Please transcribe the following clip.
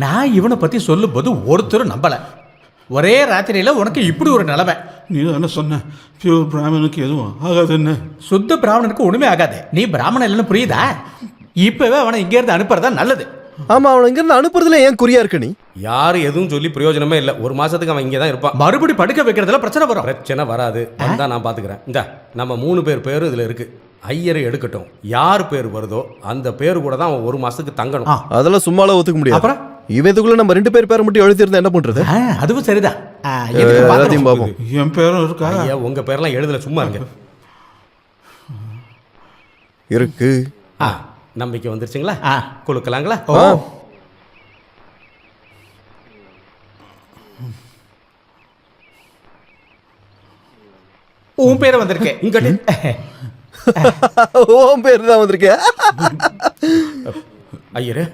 நான் இவனை பற்றி சொல்லும்போது ஒருத்தரும் நம்பலை. ஒரே ராத்திரியில் உனக்கு இப்படி ஒரு நிலைமை. நீ தானே சொன்ன பியூர் பிராமணுக்கு எதுவும் ஆகாதுன்னு. சுத்த பிராமணனுக்கு ஒன்றுமே ஆகாது. நீ பிராமணன் இல்லைன்னு புரியுதா? இப்போவே அவனை இங்கேருந்து அனுப்புறதா நல்லது. ஆமாம், அவனை இங்கேருந்து அனுப்புறதுல ஏன் குறியா இருக்க? நீ யாரும் எதுவும் சொல்லி பிரயோஜனமே இல்லை. ஒரு மாசத்துக்கு அவன் இங்கே தான் இருப்பான். மறுபடி படுக்க வைக்கிறதுல பிரச்சனை வரும். பிரச்சனை வராது, வந்தால் நான் பார்த்துக்கிறேன். இந்த நம்ம 3 பேர் பேரும் இதில் இருக்கு. ஐயரை எடுக்கட்டும். யார் பேர் வருதோ அந்த பேர் கூட தான் அவன் ஒரு மாசத்துக்கு தங்கணும். அதெல்லாம் சும்மாலாம் ஒத்துக்க முடியாது. அப்புறம் இவன் இதுக்குள்ள நம்ம 2 பேர் மட்டும் எழுதியிருந்தா என்ன பண்றது? அதுவும் சரிதான். எல்லாத்தையும் பார்ப்போம். என் பேரும் இருக்கா? ஐயா, உங்க பேர்லாம் எழுதல, சும்மா இருங்க. இருக்கு. நம்பிக்கை வந்துருச்சுங்களா? கொடுக்கலாங்களா? உன் பேரை வந்திருக்கேன் இங்கட்டு. ஓம் பேர் தான் வந்திருக்க. ஐயரு